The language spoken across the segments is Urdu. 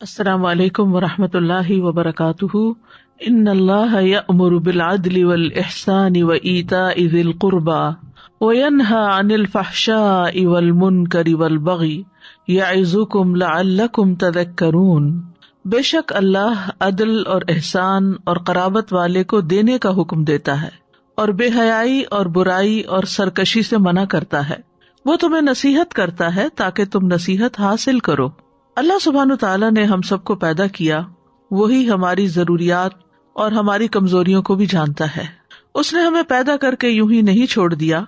السلام علیکم ورحمۃ اللہ وبرکاتہ ان اللہ یأمر بالعدل والإحسان وإیتاء ذی القربى وینہی عن الفحشاء والمنکر والبغی یعظکم لعلکم تذکرون۔ بے شک اللہ عدل اور احسان اور قرابت والے کو دینے کا حکم دیتا ہے اور بے حیائی اور برائی اور سرکشی سے منع کرتا ہے۔ وہ تمہیں نصیحت کرتا ہے تاکہ تم نصیحت حاصل کرو۔ اللہ سبحانہ تعالیٰ نے ہم سب کو پیدا کیا، وہی ہماری ضروریات اور ہماری کمزوریوں کو بھی جانتا ہے۔ اس نے ہمیں پیدا کر کے یوں ہی نہیں چھوڑ دیا،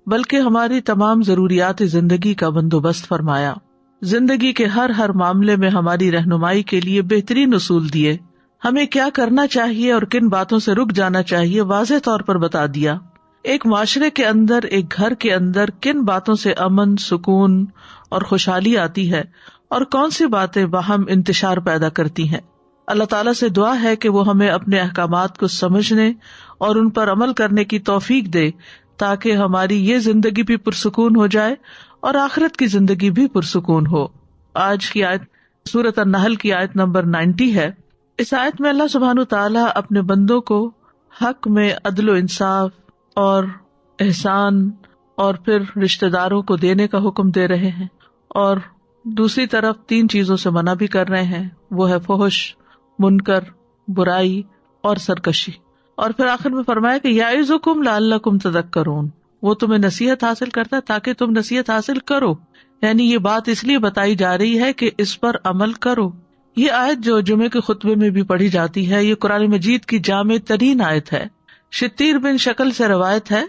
بلکہ ہماری تمام ضروریات زندگی کا بندوبست فرمایا۔ زندگی کے ہر معاملے میں ہماری رہنمائی کے لیے بہترین اصول دیے، ہمیں کیا کرنا چاہیے اور کن باتوں سے رک جانا چاہیے واضح طور پر بتا دیا۔ ایک معاشرے کے اندر، ایک گھر کے اندر کن باتوں سے امن، سکون اور خوشحالی آتی ہے اور کون سی باتیں باہم انتشار پیدا کرتی ہیں۔ اللہ تعالیٰ سے دعا ہے کہ وہ ہمیں اپنے احکامات کو سمجھنے اور ان پر عمل کرنے کی توفیق دے تاکہ ہماری یہ زندگی بھی پرسکون ہو جائے اور آخرت کی زندگی بھی پرسکون ہو۔ آج کی آیت سورۃ النحل کی آیت نمبر 90 ہے۔ اس آیت میں اللہ سبحانہ تعالیٰ اپنے بندوں کو حق میں عدل و انصاف اور احسان اور پھر رشتہ داروں کو دینے کا حکم دے رہے ہیں، اور دوسری طرف 3 چیزوں سے منع بھی کر رہے ہیں، وہ ہے فحش، منکر، برائی اور سرکشی۔ اور پھر آخر میں فرمایا کہ یعظکم لعلکم تذکرون، وہ تمہیں نصیحت حاصل کرتا ہے تاکہ تم نصیحت حاصل کرو، یعنی یہ بات اس لیے بتائی جا رہی ہے کہ اس پر عمل کرو۔ یہ آیت جو جمعے کے خطبے میں بھی پڑھی جاتی ہے، یہ قرآن مجید کی جامع ترین آیت ہے۔ شتیر بن شکل سے روایت ہے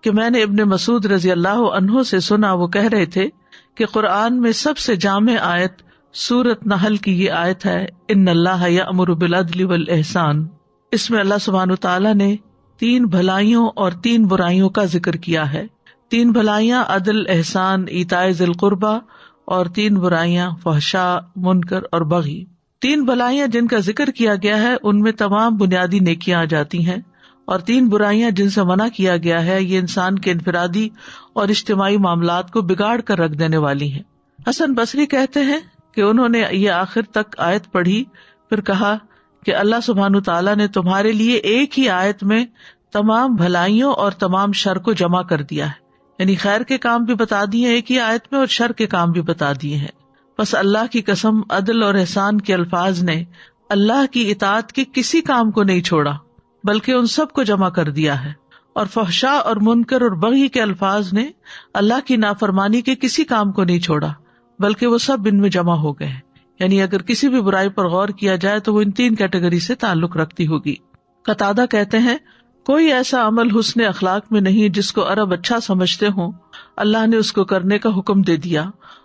کہ میں نے ابن مسعود رضی اللہ عنہ سے سنا، وہ کہہ رہے تھے کہ قرآن میں سب سے جامع آیت سورۃ نحل کی یہ آیت ہے، ان اللہ یأمر بالعدل والإحسان۔ اس میں اللہ سبحانہ تعالیٰ نے 3 بھلائیوں اور 3 برائیوں کا ذکر کیا ہے۔ 3 بھلائیاں عدل، احسان، ایتاء ذی القربی، اور 3 برائیاں فحشاء، منکر اور بغی۔ 3 بھلائیاں جن کا ذکر کیا گیا ہے ان میں تمام بنیادی نیکیاں آ جاتی ہیں، اور 3 برائیاں جن سے منع کیا گیا ہے یہ انسان کے انفرادی اور اجتماعی معاملات کو بگاڑ کر رکھ دینے والی ہیں۔ حسن بصری کہتے ہیں کہ انہوں نے یہ آخر تک آیت پڑھی، پھر کہا کہ اللہ سبحانہ تعالیٰ نے تمہارے لیے ایک ہی آیت میں تمام بھلائیوں اور تمام شر کو جمع کر دیا ہے، یعنی خیر کے کام بھی بتا دیے ایک ہی آیت میں اور شر کے کام بھی بتا دیے ہیں۔ بس اللہ کی قسم، عدل اور احسان کے الفاظ نے اللہ کی اطاعت کے کسی کام کو نہیں چھوڑا بلکہ ان سب کو جمع کر دیا ہے، اور فحشاء اور منکر اور بغی کے الفاظ نے اللہ کی نافرمانی کے کسی کام کو نہیں چھوڑا بلکہ وہ سب ان میں جمع ہو گئے ہیں۔ یعنی اگر کسی بھی برائی پر غور کیا جائے تو وہ ان 3 کیٹیگری سے تعلق رکھتی ہوگی۔ قتادہ کہتے ہیں کوئی ایسا عمل حسن اخلاق میں نہیں جس کو عرب اچھا سمجھتے ہوں، اللہ نے اس کو کرنے کا حکم دے دیا،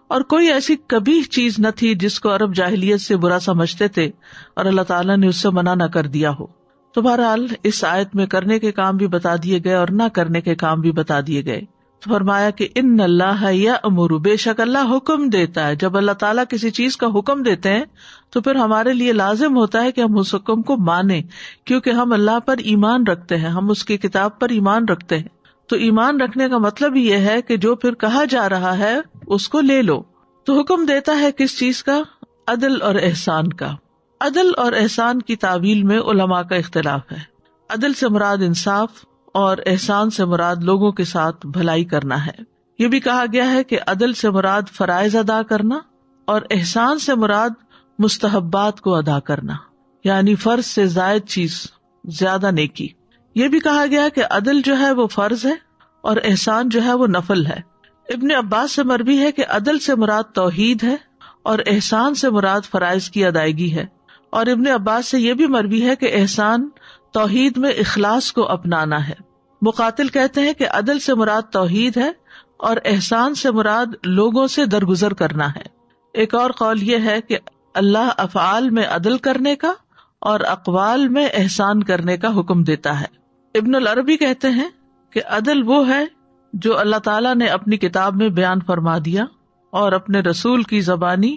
اور کوئی ایسی کبیح چیز نہ تھی جس کو عرب جاہلیت سے برا سمجھتے تھے اور اللہ تعالیٰ نے اس سے منع نہ کر دیا ہو۔ تو بہرحال اس آیت میں کرنے کے کام بھی بتا دیے گئے اور نہ کرنے کے کام بھی بتا دیے گئے۔ تو فرمایا کہ ان اللہ یأمر، بے شک اللہ حکم دیتا ہے۔ جب اللہ تعالیٰ کسی چیز کا حکم دیتے ہیں تو پھر ہمارے لیے لازم ہوتا ہے کہ ہم اس حکم کو مانیں، کیونکہ ہم اللہ پر ایمان رکھتے ہیں، ہم اس کی کتاب پر ایمان رکھتے ہیں۔ تو ایمان رکھنے کا مطلب یہ ہے کہ جو پھر کہا جا رہا ہے اس کو لے لو۔ تو حکم دیتا ہے کس چیز کا؟ عدل اور احسان کا۔ عدل اور احسان کی تعویل میں علماء کا اختلاف ہے۔ عدل سے مراد انصاف اور احسان سے مراد لوگوں کے ساتھ بھلائی کرنا ہے۔ یہ بھی کہا گیا ہے کہ عدل سے مراد فرائض ادا کرنا اور احسان سے مراد مستحبات کو ادا کرنا، یعنی فرض سے زائد چیز، زیادہ نیکی۔ یہ بھی کہا گیا کہ عدل جو ہے وہ فرض ہے اور احسان جو ہے وہ نفل ہے۔ ابن عباس سے مروی ہے کہ عدل سے مراد توحید ہے اور احسان سے مراد فرائض کی ادائیگی ہے، اور ابن عباس سے یہ بھی مروی ہے کہ احسان توحید میں اخلاص کو اپنانا ہے۔ مقاتل کہتے ہیں کہ عدل سے مراد توحید ہے اور احسان سے مراد لوگوں سے درگزر کرنا ہے۔ ایک اور قول یہ ہے کہ اللہ افعال میں عدل کرنے کا اور اقوال میں احسان کرنے کا حکم دیتا ہے۔ ابن العربی کہتے ہیں کہ عدل وہ ہے جو اللہ تعالیٰ نے اپنی کتاب میں بیان فرما دیا اور اپنے رسول کی زبانی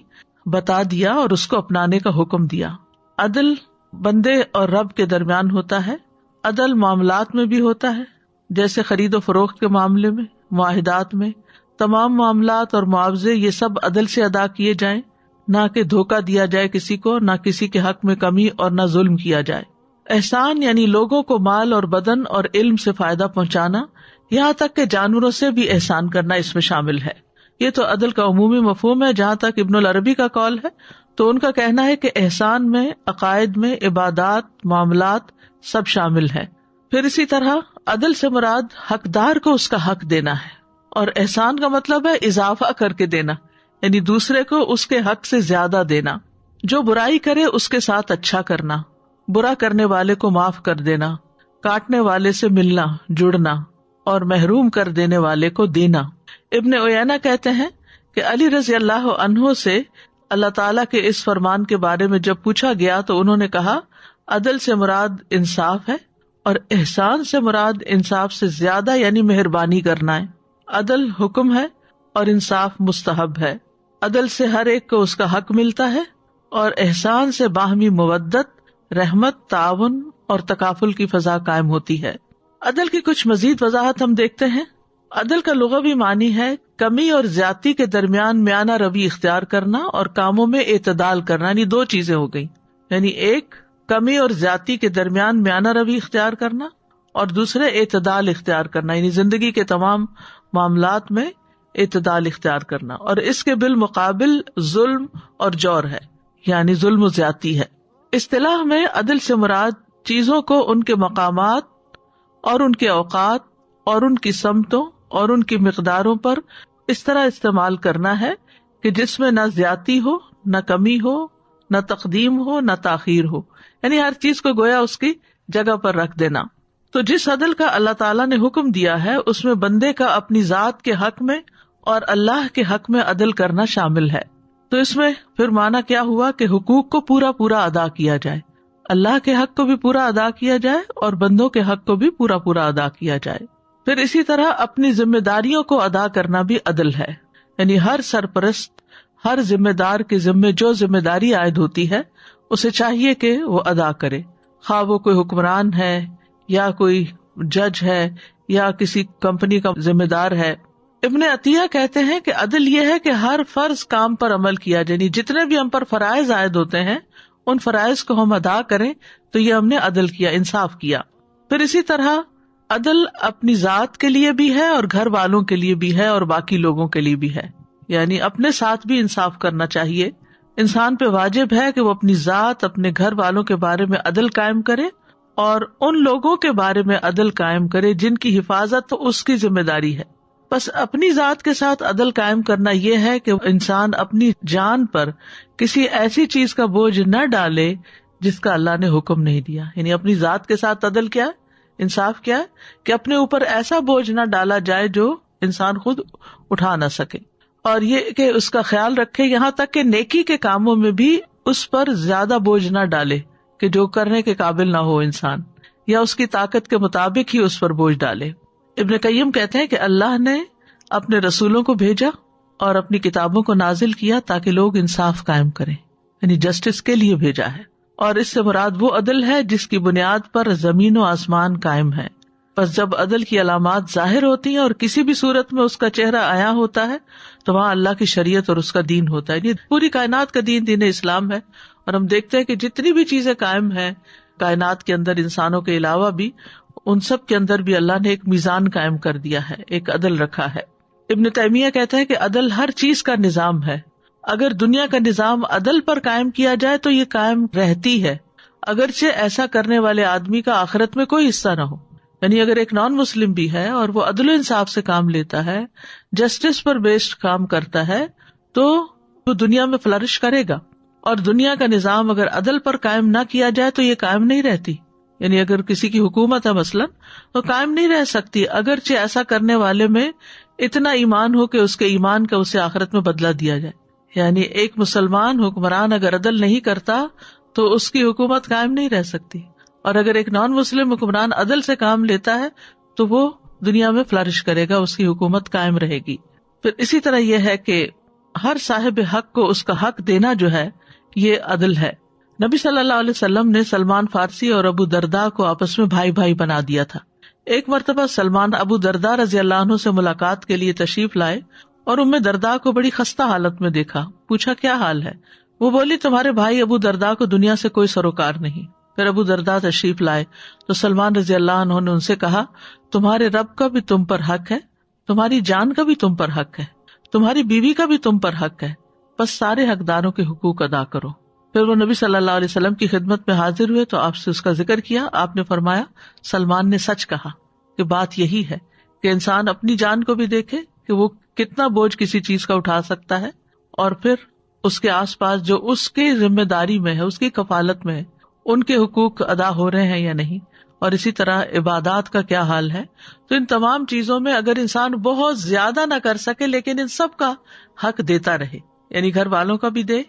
بتا دیا اور اس کو اپنانے کا حکم دیا۔ عدل بندے اور رب کے درمیان ہوتا ہے، عدل معاملات میں بھی ہوتا ہے، جیسے خرید و فروخت کے معاملے میں، معاہدات میں، تمام معاملات اور معاوضے یہ سب عدل سے ادا کیے جائیں۔ نہ کہ دھوکہ دیا جائے کسی کو، نہ کسی کے حق میں کمی اور نہ ظلم کیا جائے۔ احسان یعنی لوگوں کو مال اور بدن اور علم سے فائدہ پہنچانا، یہاں تک کہ جانوروں سے بھی احسان کرنا اس میں شامل ہے۔ یہ تو عدل کا عمومی مفہوم ہے۔ جہاں تک ابن العربی کا قول ہے تو ان کا کہنا ہے کہ احسان میں عقائد میں عبادات، معاملات سب شامل ہے۔ پھر اسی طرح عدل سے مراد حقدار کو اس کا حق دینا ہے، اور احسان کا مطلب ہے اضافہ کر کے دینا، یعنی دوسرے کو اس کے حق سے زیادہ دینا۔ جو برائی کرے اس کے ساتھ اچھا کرنا، برا کرنے والے کو معاف کر دینا، کاٹنے والے سے ملنا جڑنا، اور محروم کر دینے والے کو دینا۔ ابن عیینہ کہتے ہیں کہ علی رضی اللہ عنہ سے اللہ تعالیٰ کے اس فرمان کے بارے میں جب پوچھا گیا تو انہوں نے کہا، عدل سے مراد انصاف ہے، اور احسان سے مراد انصاف سے زیادہ یعنی مہربانی کرنا ہے۔ عدل حکم ہے اور انصاف مستحب ہے۔ عدل سے ہر ایک کو اس کا حق ملتا ہے، اور احسان سے باہمی مودت، رحمت، تعاون اور تکافل کی فضا قائم ہوتی ہے۔ عدل کی کچھ مزید وضاحت ہم دیکھتے ہیں۔ عدل کا لغوی معنی ہے کمی اور زیادتی کے درمیان میانہ روی اختیار کرنا اور کاموں میں اعتدال کرنا، یعنی دو چیزیں ہو گئی، یعنی ایک کمی اور زیادتی کے درمیان میانہ روی اختیار کرنا، اور دوسرے اعتدال اختیار کرنا، یعنی زندگی کے تمام معاملات میں اعتدال اختیار کرنا۔ اور اس کے بالمقابل ظلم اور جور ہے، یعنی ظلم و زیادتی ہے۔ اصطلاح میں عدل سے مراد چیزوں کو ان کے مقامات اور ان کے اوقات اور ان کی سمتوں اور ان کی مقداروں پر اس طرح استعمال کرنا ہے کہ جس میں نہ زیادتی ہو، نہ کمی ہو، نہ تقدیم ہو، نہ تاخیر ہو، یعنی ہر چیز کو گویا اس کی جگہ پر رکھ دینا۔ تو جس عدل کا اللہ تعالیٰ نے حکم دیا ہے اس میں بندے کا اپنی ذات کے حق میں اور اللہ کے حق میں عدل کرنا شامل ہے۔ تو اس میں پھر معنی کیا ہوا کہ حقوق کو پورا پورا ادا کیا جائے، اللہ کے حق کو بھی پورا ادا کیا جائے اور بندوں کے حق کو بھی پورا پورا ادا کیا جائے۔ پھر اسی طرح اپنی ذمہ داریوں کو ادا کرنا بھی عدل ہے، یعنی ہر سرپرست، ہر ذمہ دار کے ذمے جو ذمہ داری عائد ہوتی ہے اسے چاہیے کہ وہ ادا کرے، خواہ وہ کوئی حکمران ہے یا کوئی جج ہے یا کسی کمپنی کا ذمہ دار ہے۔ ابن عطیہ کہتے ہیں کہ عدل یہ ہے کہ ہر فرض کام پر عمل کیا جائے، یعنی جتنے بھی ہم پر فرائض عائد ہوتے ہیں ان فرائض کو ہم ادا کریں تو یہ ہم نے عدل کیا، انصاف کیا۔ پھر اسی طرح عدل اپنی ذات کے لیے بھی ہے اور گھر والوں کے لیے بھی ہے اور باقی لوگوں کے لیے بھی ہے، یعنی اپنے ساتھ بھی انصاف کرنا چاہیے۔ انسان پہ واجب ہے کہ وہ اپنی ذات، اپنے گھر والوں کے بارے میں عدل قائم کرے اور ان لوگوں کے بارے میں عدل قائم کرے جن کی حفاظت اس کی ذمہ داری ہے۔ بس اپنی ذات کے ساتھ عدل قائم کرنا یہ ہے کہ انسان اپنی جان پر کسی ایسی چیز کا بوجھ نہ ڈالے جس کا اللہ نے حکم نہیں دیا، یعنی اپنی ذات کے ساتھ عدل کیا ہے، انصاف کیا ہے کہ اپنے اوپر ایسا بوجھ نہ ڈالا جائے جو انسان خود اٹھا نہ سکے، اور یہ کہ اس کا خیال رکھے یہاں تک کہ نیکی کے کاموں میں بھی اس پر زیادہ بوجھ نہ ڈالے کہ جو کرنے کے قابل نہ ہو انسان، یا اس کی طاقت کے مطابق ہی اس پر بوجھ ڈالے۔ ابن قیم کہتے ہیں کہ اللہ نے اپنے رسولوں کو بھیجا اور اپنی کتابوں کو نازل کیا تاکہ لوگ انصاف قائم کریں، یعنی جسٹس کے لیے بھیجا ہے، اور اس سے مراد وہ عدل ہے جس کی بنیاد پر زمین و آسمان قائم ہے۔ بس جب عدل کی علامات ظاہر ہوتی ہیں اور کسی بھی صورت میں اس کا چہرہ عیاں ہوتا ہے تو وہاں اللہ کی شریعت اور اس کا دین ہوتا ہے۔ یہ پوری کائنات کا دین دین اسلام ہے، اور ہم دیکھتے ہیں کہ جتنی بھی چیزیں قائم ہیں کائنات کے اندر انسانوں کے علاوہ بھی، ان سب کے اندر بھی اللہ نے ایک میزان قائم کر دیا ہے، ایک عدل رکھا ہے۔ ابن تیمیہ کہتے ہیں کہ عدل ہر چیز کا نظام ہے، اگر دنیا کا نظام عدل پر قائم کیا جائے تو یہ قائم رہتی ہے، اگرچہ ایسا کرنے والے آدمی کا آخرت میں کوئی حصہ نہ ہو۔ یعنی اگر ایک نان مسلم بھی ہے اور وہ عدل و انصاف سے کام لیتا ہے، جسٹس پر بیسڈ کام کرتا ہے، تو وہ دنیا میں فلرش کرے گا، اور دنیا کا نظام اگر عدل پر قائم نہ کیا جائے تو یہ قائم نہیں رہتی۔ یعنی اگر کسی کی حکومت ہے مثلاً تو قائم نہیں رہ سکتی، اگرچہ ایسا کرنے والے میں اتنا ایمان ہو کہ اس کے ایمان کا اسے آخرت میں بدلہ دیا جائے۔ یعنی ایک مسلمان حکمران اگر عدل نہیں کرتا تو اس کی حکومت قائم نہیں رہ سکتی، اور اگر ایک نان مسلم حکمران عدل سے کام لیتا ہے تو وہ دنیا میں فلرش کرے گا، اس کی حکومت قائم رہے گی۔ پھر اسی طرح یہ ہے کہ ہر صاحب حق کو اس کا حق دینا جو ہے یہ عدل ہے۔ نبی صلی اللہ علیہ وسلم نے سلمان فارسی اور ابو درداء کو آپس میں بھائی بھائی بنا دیا تھا۔ ایک مرتبہ سلمان ابو درداء رضی اللہ عنہ سے ملاقات کے لیے تشریف لائے اور ام درداء کو بڑی خستہ حالت میں دیکھا. پوچھا کیا حال ہے؟ وہ بولی تمہارے بھائی ابو درداء کو دنیا سے کوئی سروکار نہیں. پھر ابو درداء تشریف لائے تو سلمان رضی اللہ عنہ نے ان سے کہا تمہارے رب کا بھی تم پر حق ہے, تمہاری جان کا بھی تم پر حق ہے, تمہاری بیوی کا بھی تم پر حق ہے, بس سارے حقداروں کے حقوق ادا کرو. پھر وہ نبی صلی اللہ علیہ وسلم کی خدمت میں حاضر ہوئے تو آپ سے اس کا ذکر کیا. آپ نے فرمایا سلمان نے سچ کہا کہ بات یہی ہے کہ انسان اپنی جان کو بھی دیکھے کہ وہ کتنا بوجھ کسی چیز کا اٹھا سکتا ہے, اور پھر اس کے آس پاس جو اس کی ذمہ داری میں ہے, اس کی کفالت میں ہے, ان کے حقوق ادا ہو رہے ہیں یا نہیں, اور اسی طرح عبادات کا کیا حال ہے. تو ان تمام چیزوں میں اگر انسان بہت زیادہ نہ کر سکے لیکن ان سب کا حق دیتا رہے, یعنی گھر والوں کا بھی دے,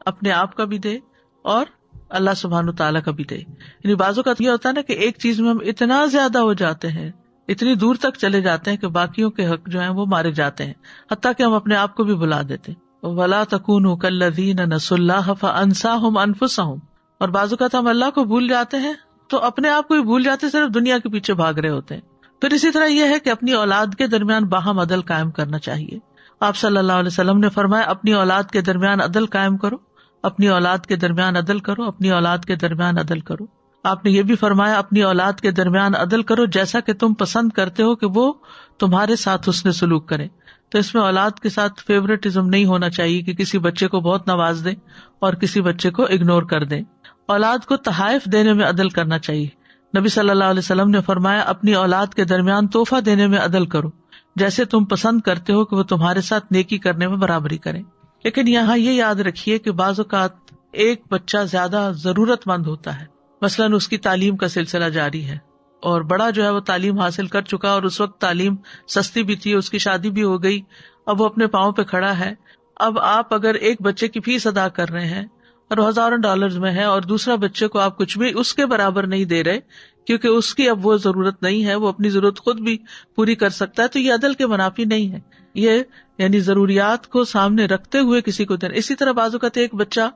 اپنے آپ کا بھی دے, اور اللہ سبحانہ تعالیٰ کا بھی دے. یعنی بعضوں کا یہ ہوتا ہے نا کہ ایک چیز میں ہم اتنا زیادہ ہو جاتے ہیں, اتنی دور تک چلے جاتے ہیں کہ باقیوں کے حق جو ہیں وہ مارے جاتے ہیں, حتیٰ کہ ہم اپنے آپ کو بھی بھلا دیتے. وَلَا تَكُونُوا كَالَّذِينَ نَسُوا اللَّهَ فَأَنسَاهُمْ أَنفُسَهُمْ. اور بعض اوقات ہم اللہ کو بھول جاتے ہیں تو اپنے آپ کو بھی بھول جاتے, صرف دنیا کے پیچھے بھاگ رہے ہوتے ہیں. پھر اسی طرح یہ ہے کہ اپنی اولاد کے درمیان باہم عدل قائم کرنا چاہیے. آپ صلی اللہ علیہ وسلم نے فرمایا اپنی اولاد کے درمیان عدل قائم کرو, اپنی اولاد کے درمیان عدل کرو, اپنی اولاد کے درمیان عدل کرو. آپ نے یہ بھی فرمایا اپنی اولاد کے درمیان عدل کرو جیسا کہ تم پسند کرتے ہو کہ وہ تمہارے ساتھ حسن سلوک کرے. تو اس میں اولاد کے ساتھ فیوریٹزم نہیں ہونا چاہیے کہ کسی بچے کو بہت نواز دیں اور کسی بچے کو اگنور کر دیں. اولاد کو تحائف دینے میں عدل کرنا چاہیے. نبی صلی اللہ علیہ وسلم نے فرمایا اپنی اولاد کے درمیان تحفہ دینے میں عدل کرو جیسے تم پسند کرتے ہو کہ وہ تمہارے ساتھ نیکی کرنے میں برابری کریں. لیکن یہاں یہ یاد رکھیے کہ بعض اوقات ایک بچہ زیادہ ضرورت مند ہوتا ہے, مثلاً اس کی تعلیم کا سلسلہ جاری ہے اور بڑا جو ہے وہ تعلیم حاصل کر چکا اور اس وقت تعلیم سستی بھی تھی, اس کی شادی بھی ہو گئی, اب وہ اپنے پاؤں پہ کھڑا ہے. اب آپ اگر ایک بچے کی فیس ادا کر رہے ہیں اور $1000 میں ہے اور دوسرا بچے کو آپ کچھ بھی اس کے برابر نہیں دے رہے کیونکہ اس کی اب وہ ضرورت نہیں ہے, وہ اپنی ضرورت خود بھی پوری کر سکتا ہے, تو یہ عدل کے منافی نہیں ہے. یہ یعنی ضروریات کو سامنے رکھتے ہوئے کسی کو دینا. اسی طرح بازو کہتے ایک بچہ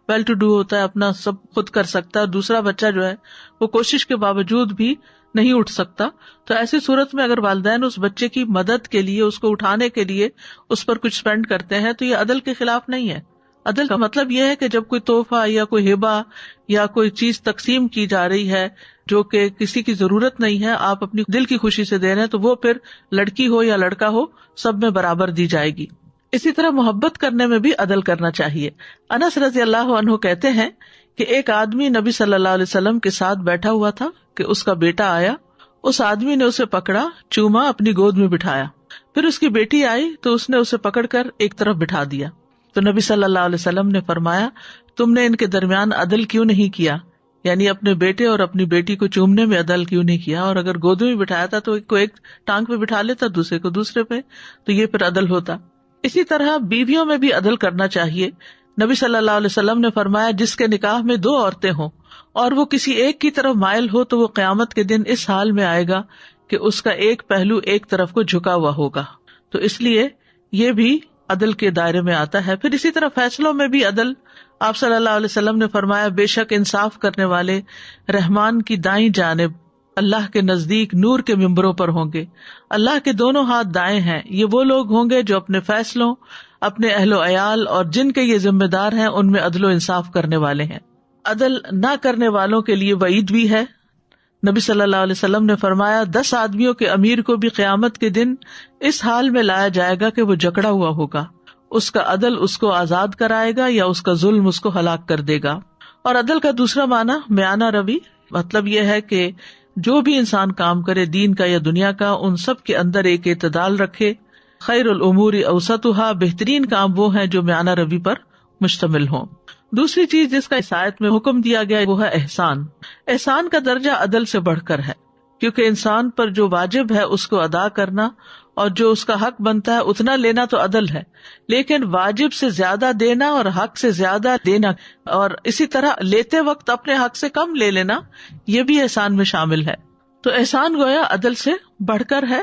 ویل ٹو ڈو ہوتا ہے, اپنا سب خود کر سکتا ہے, دوسرا بچہ جو ہے وہ کوشش کے باوجود بھی نہیں اٹھ سکتا. تو ایسی صورت میں اگر والدین اس بچے کی مدد کے لیے, اس کو اٹھانے کے لیے اس پر کچھ اسپینڈ کرتے ہیں تو یہ عدل کے خلاف نہیں ہے. عدل کا مطلب یہ ہے کہ جب کوئی تحفہ یا کوئی ہبہ یا کوئی چیز تقسیم کی جا رہی ہے جو کہ کسی کی ضرورت نہیں ہے, آپ اپنی دل کی خوشی سے دے رہے ہیں, تو وہ پھر لڑکی ہو یا لڑکا ہو سب میں برابر دی جائے گی. اسی طرح محبت کرنے میں بھی عدل کرنا چاہیے. انس رضی اللہ عنہ کہتے ہیں کہ ایک آدمی نبی صلی اللہ علیہ وسلم کے ساتھ بیٹھا ہوا تھا کہ اس کا بیٹا آیا. اس آدمی نے اسے پکڑا, چوما, اپنی گود میں بٹھایا. پھر اس کی بیٹی آئی تو اس نے اسے پکڑ کر ایک طرف بٹھا دیا. تو نبی صلی اللہ علیہ وسلم نے فرمایا تم نے ان کے درمیان عدل کیوں نہیں کیا, یعنی اپنے بیٹے اور اپنی بیٹی کو چومنے میں عدل کیوں نہیں کیا, اور اگر گود میں بٹھایا تھا تو ایک کو ایک ٹانگ پہ بٹھا لیتا, دوسرے کو دوسرے پہ, تو یہ پھر عدل ہوتا. اسی طرح بیویوں میں بھی عدل کرنا چاہیے. نبی صلی اللہ علیہ وسلم نے فرمایا جس کے نکاح میں 2 عورتیں ہوں اور وہ کسی ایک کی طرف مائل ہو تو وہ قیامت کے دن اس حال میں آئے گا کہ اس کا ایک پہلو ایک طرف کو جھکا ہوا ہوگا. تو اس لیے یہ بھی عدل کے دائرے میں آتا ہے. پھر اسی طرح فیصلوں میں بھی عدل. آپ صلی اللہ علیہ وسلم نے فرمایا بے شک انصاف کرنے والے رحمان کی دائیں جانب اللہ کے نزدیک نور کے ممبروں پر ہوں گے. اللہ کے دونوں ہاتھ دائیں ہیں. یہ وہ لوگ ہوں گے جو اپنے فیصلوں, اپنے اہل و عیال اور جن کے یہ ذمہ دار ہیں ان میں عدل و انصاف کرنے والے ہیں. عدل نہ کرنے والوں کے لیے وعید بھی ہے. نبی صلی اللہ علیہ وسلم نے فرمایا 10 آدمیوں کے امیر کو بھی قیامت کے دن اس حال میں لایا جائے گا کہ وہ جکڑا ہوا ہوگا. اس کا عدل اس کو آزاد کرائے گا یا اس کا ظلم اس کو ہلاک کر دے گا. اور عدل کا دوسرا معنی میانہ روی, مطلب یہ ہے کہ جو بھی انسان کام کرے دین کا یا دنیا کا, ان سب کے اندر ایک اعتدال رکھے. خیر الامور اوسطها, بہترین کام وہ ہیں جو میانہ روی پر مشتمل ہوں. دوسری چیز جس کا اس آیت میں حکم دیا گیا وہ ہے احسان. احسان کا درجہ عدل سے بڑھ کر ہے, کیونکہ انسان پر جو واجب ہے اس کو ادا کرنا اور جو اس کا حق بنتا ہے اتنا لینا تو عدل ہے, لیکن واجب سے زیادہ دینا اور حق سے زیادہ دینا اور اسی طرح لیتے وقت اپنے حق سے کم لے لینا, یہ بھی احسان میں شامل ہے. تو احسان گویا عدل سے بڑھ کر ہے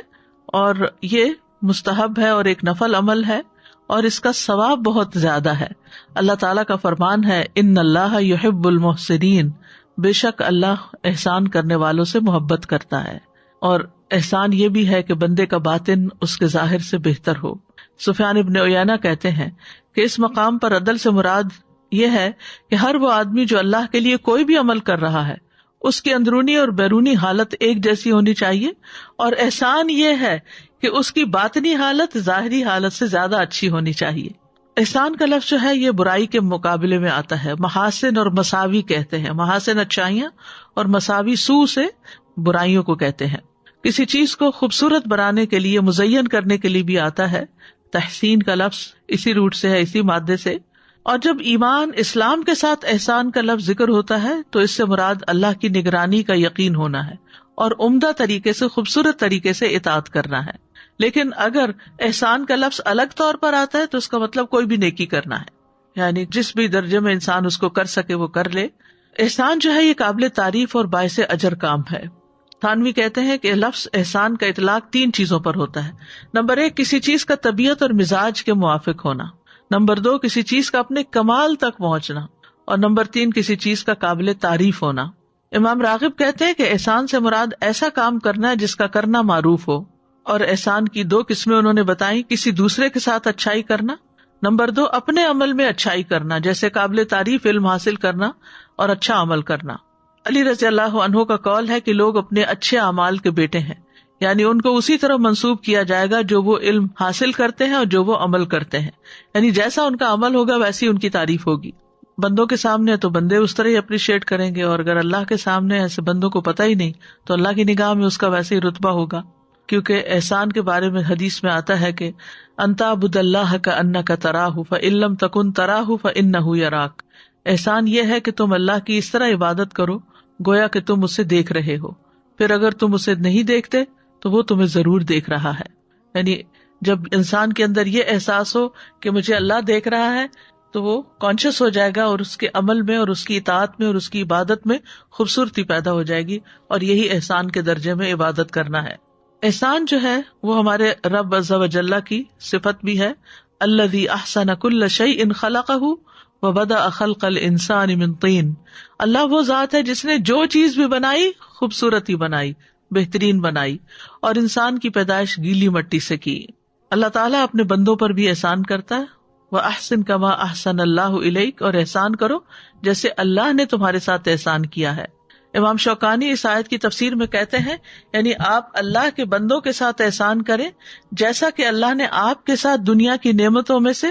اور یہ مستحب ہے اور ایک نفل عمل ہے اور اس کا ثواب بہت زیادہ ہے. اللہ تعالیٰ کا فرمان ہے ان اللہ یحب المحسنین, بے شک اللہ احسان کرنے والوں سے محبت کرتا ہے. اور احسان یہ بھی ہے کہ بندے کا باطن اس کے ظاہر سے بہتر ہو. سفیان ابن عیینہ کہتے ہیں کہ اس مقام پر عدل سے مراد یہ ہے کہ ہر وہ آدمی جو اللہ کے لیے کوئی بھی عمل کر رہا ہے اس کی اندرونی اور بیرونی حالت ایک جیسی ہونی چاہیے، اور احسان یہ ہے کہ اس کی باطنی حالت ظاہری حالت سے زیادہ اچھی ہونی چاہیے۔ احسان کا لفظ جو ہے یہ برائی کے مقابلے میں آتا ہے، محاسن اور مساوی کہتے ہیں، محاسن اچھائیاں اور مساوی سوء سے برائیوں کو کہتے ہیں۔ کسی چیز کو خوبصورت بنانے کے لیے، مزین کرنے کے لیے بھی آتا ہے، تحسین کا لفظ اسی روٹ سے ہے، اسی مادے سے۔ اور جب ایمان اسلام کے ساتھ احسان کا لفظ ذکر ہوتا ہے تو اس سے مراد اللہ کی نگرانی کا یقین ہونا ہے اور عمدہ طریقے سے، خوبصورت طریقے سے اطاعت کرنا ہے۔ لیکن اگر احسان کا لفظ الگ طور پر آتا ہے تو اس کا مطلب کوئی بھی نیکی کرنا ہے، یعنی جس بھی درجے میں انسان اس کو کر سکے وہ کر لے۔ احسان جو ہے یہ قابل تعریف اور باعث اجر کام ہے۔ تھانوی کہتے ہیں کہ لفظ احسان کا اطلاق 3 چیزوں پر ہوتا ہے۔ نمبر 1، کسی چیز کا طبیعت اور مزاج کے موافق ہونا۔ نمبر 2، کسی چیز کا اپنے کمال تک پہنچنا۔ اور نمبر 3، کسی چیز کا قابل تعریف ہونا۔ امام راغب کہتے ہیں کہ احسان سے مراد ایسا کام کرنا ہے جس کا کرنا معروف ہو، اور احسان کی 2 قسمیں انہوں نے بتائی، کسی دوسرے کے ساتھ اچھائی کرنا، نمبر 2 اپنے عمل میں اچھائی کرنا، جیسے قابل تعریف علم حاصل کرنا اور اچھا عمل کرنا۔ علی رضی اللہ عنہ کا قول ہے کہ لوگ اپنے اچھے اعمال کے بیٹے ہیں، یعنی ان کو اسی طرح منسوب کیا جائے گا جو وہ علم حاصل کرتے ہیں اور جو وہ عمل کرتے ہیں، یعنی جیسا ان کا عمل ہوگا ویسی ان کی تعریف ہوگی۔ بندوں کے سامنے تو بندے اس طرح ہی اپریشیٹ کریں گے، اور اگر اللہ کے سامنے ایسے بندوں کو پتہ ہی نہیں تو اللہ کی نگاہ میں اس کا ویسے ہی رتبہ ہوگا۔ کیونکہ احسان کے بارے میں حدیث میں آتا ہے کہ انت عبد اللہ کانک تراہ فان لم تکن تراہ فانہ یراک۔ احسان یہ ہے کہ تم اللہ کی اس طرح عبادت کرو گویا کہ تم اسے دیکھ رہے ہو، پھر اگر تم اسے نہیں دیکھتے تو وہ تمہیں ضرور دیکھ رہا ہے۔ یعنی جب انسان کے اندر یہ احساس ہو کہ مجھے اللہ دیکھ رہا ہے تو وہ کانشیس ہو جائے گا، اور اس کے عمل میں اور اس کی اطاعت میں اور اس کی عبادت میں خوبصورتی پیدا ہو جائے گی، اور یہی احسان کے درجے میں عبادت کرنا ہے۔ احسان جو ہے وہ ہمارے رب عز و جل کی صفت بھی ہے، الذی احسن کل شیء خلقہ وبدأ خلق الانسان من طین۔ اللہ وہ ذات ہے جس نے جو چیز بھی بنائی خوبصورت ہی بنائی، بہترین بنائی، اور انسان کی پیدائش گیلی مٹی سے کی۔ اللہ تعالیٰ اپنے بندوں پر بھی احسان کرتا ہے، وَأَحْسِن كَمَا أَحْسَنَ اللَّهُ إِلَيْكَ، اور احسان کرو جیسے اللہ نے تمہارے ساتھ احسان کیا ہے۔ امام شوکانی اس آیت کی تفسیر میں کہتے ہیں یعنی آپ اللہ کے بندوں کے ساتھ احسان کریں جیسا کہ اللہ نے آپ کے ساتھ دنیا کی نعمتوں میں سے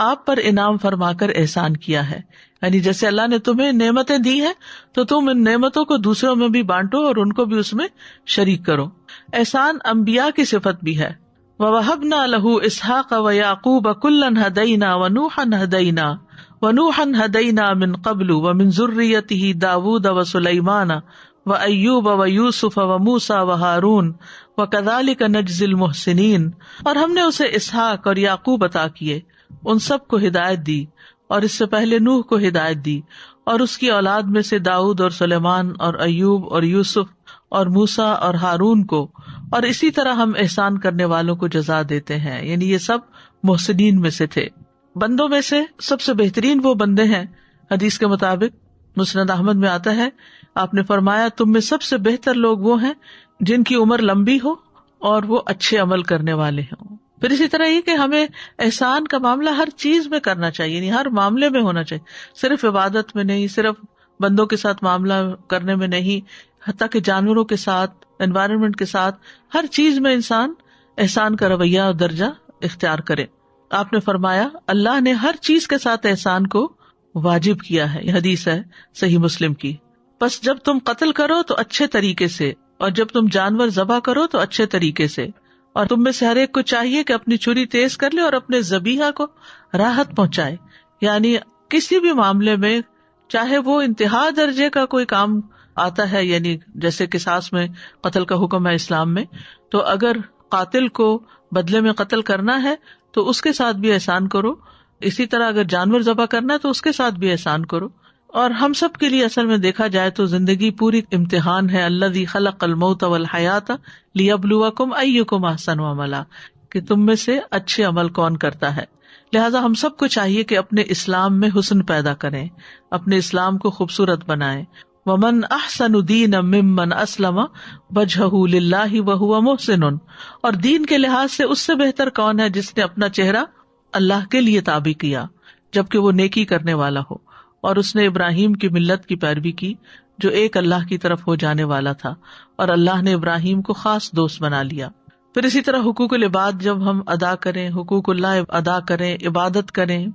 آپ پر انعام فرما کر احسان کیا ہے، یعنی جیسے اللہ نے تمہیں نعمتیں دی ہیں تو تم ان نعمتوں کو دوسروں میں بھی بانٹو اور ان کو بھی اس میں شریک کرو۔ احسان انبیاء کی صفت بھی ہے، وَوَهَبْنَا لَهُ إِسْحَاقَ وَيَعْقُوبَ كُلًّا هَدَيْنَا وَنُوحًا هَدَيْنَا وَنُوحًا هَدَيْنَا مِن قَبْلُ وَمِن ذُرِّيَّتِهِ دَاوُودَ وَسُلَيْمَانَ وَأَيُّوبَ وَيُوسُفَ وَمُوسَى وَهَارُونَ وَكَذَلِكَ نَجْزِي الْمُحْسِنِينَ۔ اور ہم نے اسے اسحاق اور یعقوب عطا کیے، ان سب کو ہدایت دی، اور اس سے پہلے نوح کو ہدایت دی، اور اس کی اولاد میں سے داؤد اور سلیمان اور ایوب اور یوسف اور موسیٰ اور ہارون کو، اور اسی طرح ہم احسان کرنے والوں کو جزا دیتے ہیں، یعنی یہ سب محسنین میں سے تھے۔ بندوں میں سے سب سے بہترین وہ بندے ہیں، حدیث کے مطابق مسند احمد میں آتا ہے، آپ نے فرمایا تم میں سب سے بہتر لوگ وہ ہیں جن کی عمر لمبی ہو اور وہ اچھے عمل کرنے والے ہوں۔ پھر اسی طرح یہ کہ ہمیں احسان کا معاملہ ہر چیز میں کرنا چاہیے، یعنی ہر معاملے میں ہونا چاہیے، صرف عبادت میں نہیں، صرف بندوں کے ساتھ معاملہ کرنے میں نہیں، حتیٰ کہ جانوروں کے ساتھ، انوائرمنٹ کے ساتھ، ہر چیز میں انسان احسان کا رویہ اور درجہ اختیار کرے۔ آپ نے فرمایا اللہ نے ہر چیز کے ساتھ احسان کو واجب کیا ہے، یہ حدیث ہے صحیح مسلم کی۔ بس جب تم قتل کرو تو اچھے طریقے سے، اور جب تم جانور ذبح کرو تو اچھے طریقے سے، اور تم میں سے ہر ایک کو چاہیے کہ اپنی چھری تیز کر لے اور اپنے ذبیحہ کو راحت پہنچائے۔ یعنی کسی بھی معاملے میں چاہے وہ انتہا درجے کا کوئی کام آتا ہے، یعنی جیسے قصاص میں قتل کا حکم ہے اسلام میں، تو اگر قاتل کو بدلے میں قتل کرنا ہے تو اس کے ساتھ بھی احسان کرو، اسی طرح اگر جانور ذبح کرنا ہے تو اس کے ساتھ بھی احسان کرو۔ اور ہم سب کے لیے اصل میں دیکھا جائے تو زندگی پوری امتحان ہے، الذی خلق الموت والحیات لیبلوکم ایکم احسن عملا، کہ تم میں سے اچھے عمل کون کرتا ہے۔ لہٰذا ہم سب کو چاہیے کہ اپنے اسلام میں حسن پیدا کریں، اپنے اسلام کو خوبصورت بنائیں، ومن احسن دینا ممن اسلم وجہہ للہ وہو محسن، اور دین کے لحاظ سے اس سے بہتر کون ہے جس نے اپنا چہرہ اللہ کے لیے تابع کیا جبکہ وہ نیکی کرنے والا ہو، اور اس نے ابراہیم کی ملت کی پیروی کی جو ایک اللہ کی طرف ہو جانے والا تھا، اور اللہ نے ابراہیم کو خاص دوست بنا لیا۔ پھر اسی طرح حقوق العباد جب ہم ادا کریں، حقوق اللہ ادا کریں، عبادت کریں،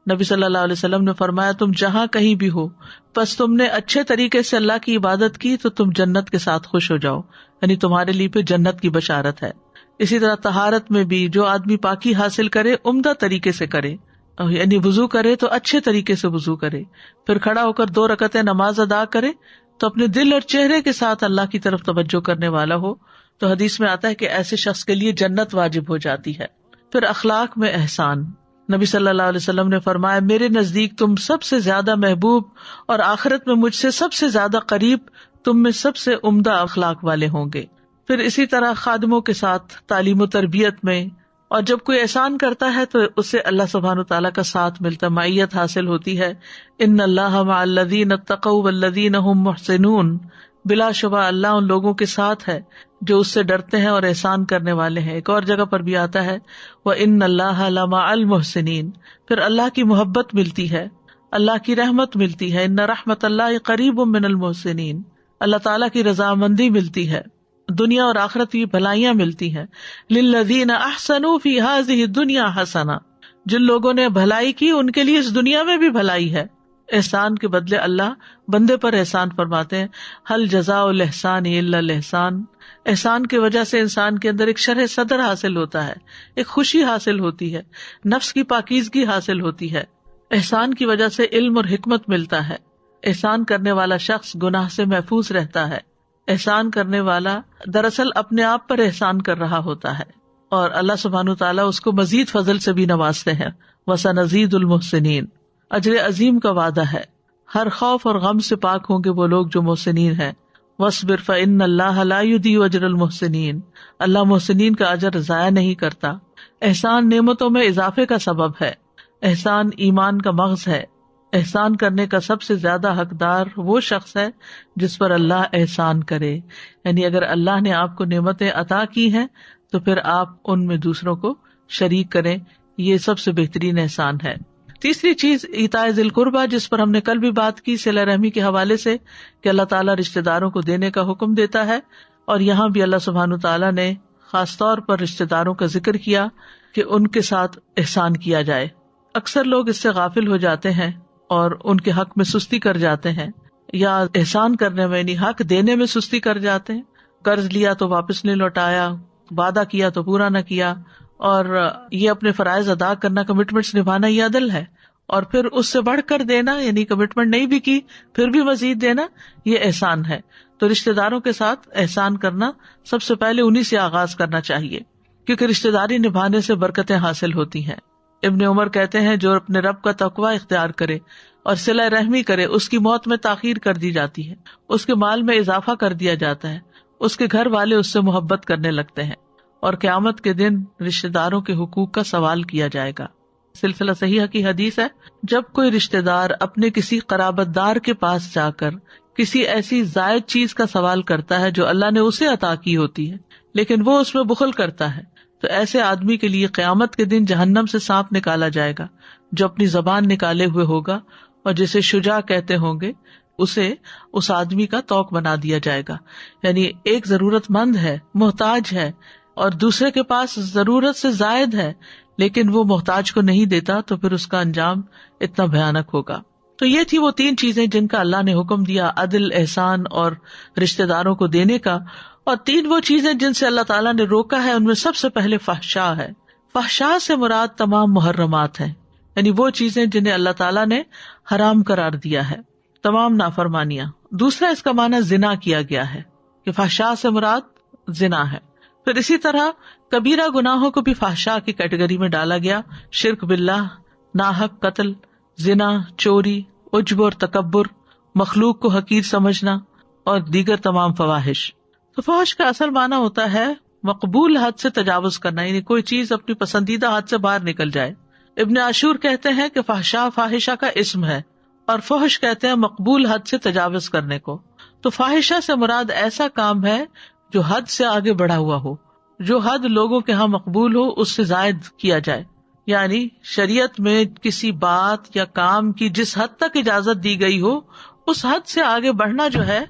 نبی صلی اللہ علیہ وسلم نے فرمایا تم جہاں کہیں بھی ہو بس تم نے اچھے طریقے سے اللہ کی عبادت کی تو تم جنت کے ساتھ خوش ہو جاؤ، یعنی تمہارے لیے پھر جنت کی بشارت ہے۔ اسی طرح طہارت میں بھی جو آدمی پاکی حاصل کرے عمدہ طریقے سے کرے، یعنی وضو کرے تو اچھے طریقے سے وضو کرے، پھر کھڑا ہو کر 2 رکعتیں نماز ادا کرے تو اپنے دل اور چہرے کے ساتھ اللہ کی طرف توجہ کرنے والا ہو، تو حدیث میں آتا ہے کہ ایسے شخص کے لیے جنت واجب ہو جاتی ہے۔ پھر اخلاق میں احسان، نبی صلی اللہ علیہ وسلم نے فرمایا میرے نزدیک تم سب سے زیادہ محبوب اور آخرت میں مجھ سے سب سے زیادہ قریب تم میں سب سے عمدہ اخلاق والے ہوں گے۔ پھر اسی طرح خادموں کے ساتھ تعلیم و تربیت میں، اور جب کوئی احسان کرتا ہے تو اس سے اللہ سبحانہ وتعالیٰ کا ساتھ ملتا، معیت حاصل ہوتی ہے۔ ان اللہ مع الذین اتقوا والذین هم محسنون، بلا شبہ اللہ ان لوگوں کے ساتھ ہے جو اس سے ڈرتے ہیں اور احسان کرنے والے ہیں۔ ایک اور جگہ پر بھی آتا ہے وَإِنَّ اللَّهَ لَمَعَ الْمُحْسِنِينَ، پھر اللہ کی محبت ملتی ہے، اللہ کی رحمت ملتی ہے۔ ان رحمت اللہ قریب من المحسنین، اللہ تعالیٰ کی رضامندی ملتی ہے، دنیا اور آخرت کی بھلائیاں ملتی ہیں۔ للذین احسنوا فی ہذہ الدنیا حسنہ، جن لوگوں نے بھلائی کی ان کے لیے اس دنیا میں بھی بھلائی ہے۔ احسان کے بدلے اللہ بندے پر احسان فرماتے ہیں، هل جزاء الاحسان الا الاحسان۔ احسان کی وجہ سے انسان کے اندر ایک شرح صدر حاصل ہوتا ہے، ایک خوشی حاصل ہوتی ہے، نفس کی پاکیزگی حاصل ہوتی ہے۔ احسان کی وجہ سے علم اور حکمت ملتا ہے۔ احسان کرنے والا شخص گناہ سے محفوظ رہتا ہے۔ احسان کرنے والا دراصل اپنے آپ پر احسان کر رہا ہوتا ہے، اور اللہ سبحانہ وتعالیٰ اس کو مزید فضل سے بھی نوازتے ہیں۔ وَسَنَزِيدُ الْمُحْسِنِينَ، اجر عظیم کا وعدہ ہے، ہر خوف اور غم سے پاک ہوں گے وہ لوگ جو محسنین ہیں۔ وَاصْبِرْ فَإِنَّ اللَّهَ لَا يُضِيعُ أَجْرَ الْمُحْسِنِينَ، اللہ محسنین کا اجر ضائع نہیں کرتا۔ احسان نعمتوں میں اضافے کا سبب ہے، احسان ایمان کا مغز ہے۔ احسان کرنے کا سب سے زیادہ حقدار وہ شخص ہے جس پر اللہ احسان کرے، یعنی اگر اللہ نے آپ کو نعمتیں عطا کی ہیں تو پھر آپ ان میں دوسروں کو شریک کریں، یہ سب سے بہترین احسان ہے۔ تیسری چیز ایتاء ذی القربیٰ، جس پر ہم نے کل بھی بات کی صلہ رحمی کے حوالے سے، کہ اللہ تعالیٰ رشتہ داروں کو دینے کا حکم دیتا ہے، اور یہاں بھی اللہ سبحانہ تعالیٰ نے خاص طور پر رشتہ داروں کا ذکر کیا کہ ان کے ساتھ احسان کیا جائے۔ اکثر لوگ اس سے غافل ہو جاتے ہیں اور ان کے حق میں سستی کر جاتے ہیں، یا احسان کرنے میں یعنی حق دینے میں سستی کر جاتے ہیں۔ قرض لیا تو واپس نہیں لوٹایا، وعدہ کیا تو پورا نہ کیا، اور یہ اپنے فرائض ادا کرنا، کمٹمنٹس نبھانا، یہ عدل ہے؟ اور پھر اس سے بڑھ کر دینا، یعنی کمٹمنٹ نہیں بھی کی پھر بھی مزید دینا، یہ احسان ہے۔ تو رشتہ داروں کے ساتھ احسان کرنا سب سے پہلے انہی سے آغاز کرنا چاہیے، کیونکہ رشتہ داری نبھانے سے برکتیں حاصل ہوتی ہیں۔ ابن عمر کہتے ہیں جو اپنے رب کا تقوی اختیار کرے اور صلہ رحمی کرے، اس کی موت میں تاخیر کر دی جاتی ہے، اس کے مال میں اضافہ کر دیا جاتا ہے، اس کے گھر والے اس سے محبت کرنے لگتے ہیں، اور قیامت کے دن رشتہ داروں کے حقوق کا سوال کیا جائے گا۔ سلسلہ صحیحہ کی حدیث ہے، جب کوئی رشتہ دار اپنے کسی قرابت دار کے پاس جا کر کسی ایسی زائد چیز کا سوال کرتا ہے جو اللہ نے اسے عطا کی ہوتی ہے لیکن وہ اس میں بخل کرتا ہے، تو ایسے آدمی کے لیے قیامت کے دن جہنم سے سانپ نکالا جائے گا جو اپنی زبان نکالے ہوئے ہوگا، اور جسے شجاع کہتے ہوں گے اسے اس آدمی کا توق بنا دیا جائے گا۔ یعنی ایک ضرورت مند ہے، محتاج ہے، اور دوسرے کے پاس ضرورت سے زائد ہے لیکن وہ محتاج کو نہیں دیتا، تو پھر اس کا انجام اتنا بھیانک ہوگا۔ تو یہ تھی وہ 3 چیزیں جن کا اللہ نے حکم دیا، عدل، احسان اور رشتہ داروں کو دینے کا۔ اور 3 وہ چیزیں جن سے اللہ تعالیٰ نے روکا ہے، ان میں سب سے پہلے فحشاء ہے۔ فحشاء سے مراد تمام محرمات ہیں، یعنی وہ چیزیں جنہیں اللہ تعالیٰ نے حرام قرار دیا ہے، تمام نافرمانیاں۔ دوسرا اس کا معنی زنا کیا گیا ہے، کہ فحشاء سے مراد زنا ہے۔ پھر اسی طرح کبیرہ گناہوں کو بھی فحشاء کی کیٹیگری میں ڈالا گیا، شرک باللہ، ناحق قتل، زنا، چوری، عجب اور تکبر، مخلوق کو حقیر سمجھنا، اور دیگر تمام فواحش۔ تو فحش کا اصل معنی ہوتا ہے مقبول حد سے تجاوز کرنا، یعنی کوئی چیز اپنی پسندیدہ حد سے باہر نکل جائے۔ ابن عاشور کہتے ہیں کہ فحشاء فاحشہ کا اسم ہے، اور فحش کہتے ہیں مقبول حد سے تجاوز کرنے کو. تو فاحشہ سے مراد ایسا کام ہے جو حد سے آگے بڑھا ہوا ہو، جو حد لوگوں کے ہاں مقبول ہو اس سے زائد کیا جائے. یعنی شریعت میں کسی بات یا کام کی جس حد تک اجازت دی گئی ہو اس حد سے آگے بڑھنا جو ہے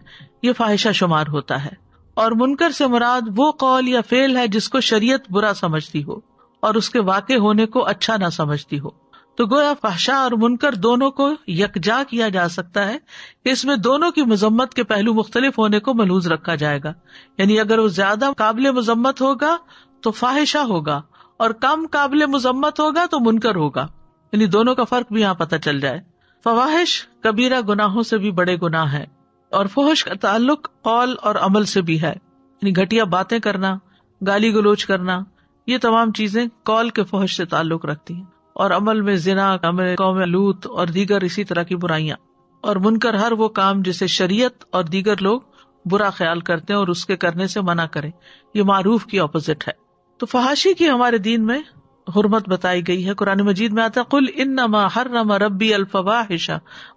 یہ فاحشہ شمار ہوتا ہے. اور منکر سے مراد وہ قول یا فعل ہے جس کو شریعت برا سمجھتی ہو اور اس کے واقع ہونے کو اچھا نہ سمجھتی ہو. تو گویا فحشاء اور منکر دونوں کو یکجا کیا جا سکتا ہے کہ اس میں دونوں کی مذمت کے پہلو مختلف ہونے کو ملحوظ رکھا جائے گا. یعنی اگر وہ زیادہ قابل مذمت ہوگا تو فاحشہ ہوگا اور کم قابل مذمت ہوگا تو منکر ہوگا. یعنی دونوں کا فرق بھی یہاں پتہ چل جائے. فواحش کبیرہ گناہوں سے بھی بڑے گناہ ہیں اور فحش کا تعلق قول اور عمل سے بھی ہے. یعنی گھٹیا باتیں کرنا، گالی گلوچ کرنا، یہ تمام چیزیں قول کے فحش سے تعلق رکھتی ہیں، اور عمل میں زنا، عمل قوم لوط اور دیگر اسی طرح کی برائیاں. اور منکر ہر وہ کام جسے شریعت اور دیگر لوگ برا خیال کرتے ہیں اور اس کے کرنے سے منع کریں. یہ معروف کی اپوزٹ ہے. تو فحاشی کی ہمارے دین میں حرمت بتائی گئی ہے. قرآن مجید میں آتا ہے قل انما حرم ربی الفواحش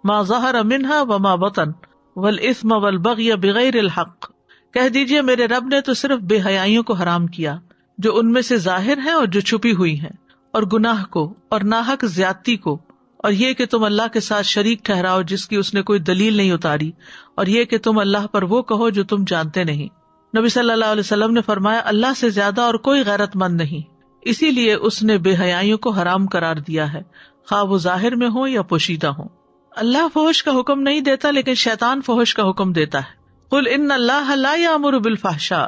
ما ظہر منها وما بطن والاثم والبغی بغیر الحق. کہہ دیجئے میرے رب نے تو صرف بے حیائیوں کو حرام کیا جو ان میں سے ظاہر ہیں اور جو چھپی ہوئی ہیں، اور گناہ کو اور ناحق زیادتی کو، اور یہ کہ تم اللہ کے ساتھ شریک ٹھہراؤ جس کی اس نے کوئی دلیل نہیں اتاری، اور یہ کہ تم اللہ پر وہ کہو جو تم جانتے نہیں. نبی صلی اللہ علیہ وسلم نے فرمایا اللہ سے زیادہ اور کوئی غیرت مند نہیں، اسی لیے اس نے بے حیائیوں کو حرام قرار دیا ہے، خواہ وہ ظاہر میں ہو یا پوشیدہ ہو. اللہ فحش کا حکم نہیں دیتا لیکن شیطان فحش کا حکم دیتا ہے. قل ان اللہ لا یامر بالفحشاء،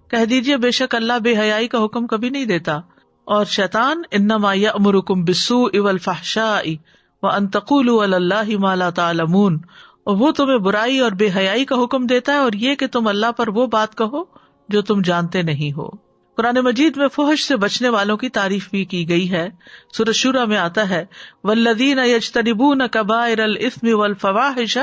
کہہ دیجئے بے شک اللہ بے حیائی کا حکم کبھی نہیں دیتا. اور شیطان انما یامرکم بالسوء والفحشاء وان تقولوا علی اللہ ما لا تعلمون، اور وہ تمہیں برائی اور بے حیائی کا حکم دیتا ہے اور یہ کہ تم اللہ پر وہ بات کہو جو تم جانتے نہیں ہو. قرآن مجید میں فحش سے بچنے والوں کی تعریف بھی کی گئی ہے. سورۃ شورى میں آتا ہے والذین یجتنبون کبائر الاثم والفواحش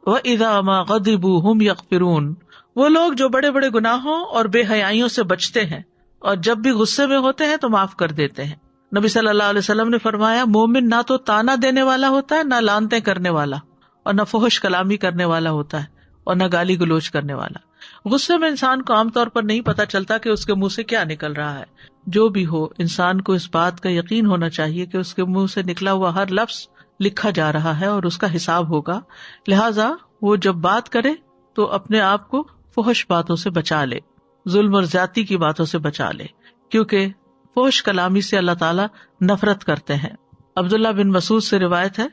واذا ما غضبوا هم یغفرون، وہ لوگ جو بڑے بڑے گناہوں اور بے حیائیوں سے بچتے ہیں اور جب بھی غصے میں ہوتے ہیں تو معاف کر دیتے ہیں. نبی صلی اللہ علیہ وسلم نے فرمایا مومن نہ تو تانا دینے والا ہوتا ہے، نہ لعنتیں کرنے والا، اور نہ فحش کلامی کرنے والا ہوتا ہے، اور نہ گالی گلوچ کرنے والا. غصے میں انسان کو عام طور پر نہیں پتا چلتا کہ اس کے منہ سے کیا نکل رہا ہے. جو بھی ہو انسان کو اس بات کا یقین ہونا چاہیے کہ اس کے منہ سے نکلا ہوا ہر لفظ لکھا جا رہا ہے اور اس کا حساب ہوگا. لہٰذا وہ جب بات کرے تو اپنے آپ کو فحش باتوں سے بچا لے، ظلم اور زیادتی کی باتوں سے بچا لے، کیونکہ فحش کلامی سے اللہ تعالیٰ نفرت کرتے ہیں. عبداللہ بن مسعود سے روایت ہے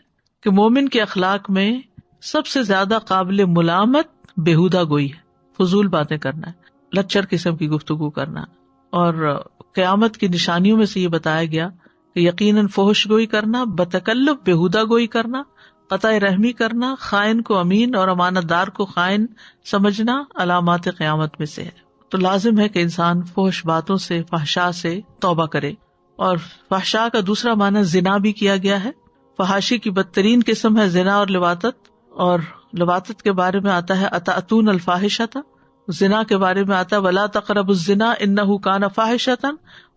کہ مومن کے اخلاق میں سب سے زیادہ قابل ملامت بےہودہ گوئی ہے، فضول باتیں کرنا ہے، لچر قسم کی گفتگو کرنا. اور قیامت کی نشانیوں میں سے یہ بتایا گیا کہ یقیناً فحش گوئی کرنا، بتکلف بےہودہ گوئی کرنا، قطع رحمی کرنا، خائن کو امین اور امانت دار کو خائن سمجھنا علامات قیامت میں سے ہے. تو لازم ہے کہ انسان فحش باتوں سے، فحشاء سے توبہ کرے. اور فحشاء کا دوسرا معنی زنا بھی کیا گیا ہے. فحاشی کی بدترین قسم ہے زنا اور لواطت. اور لواطت کے بارے میں آتا ہے اتأتون الفاحشۃ، زنا کے بارے میں آتا ہے ولا تقربوا الزنا انہ کان فاحشۃ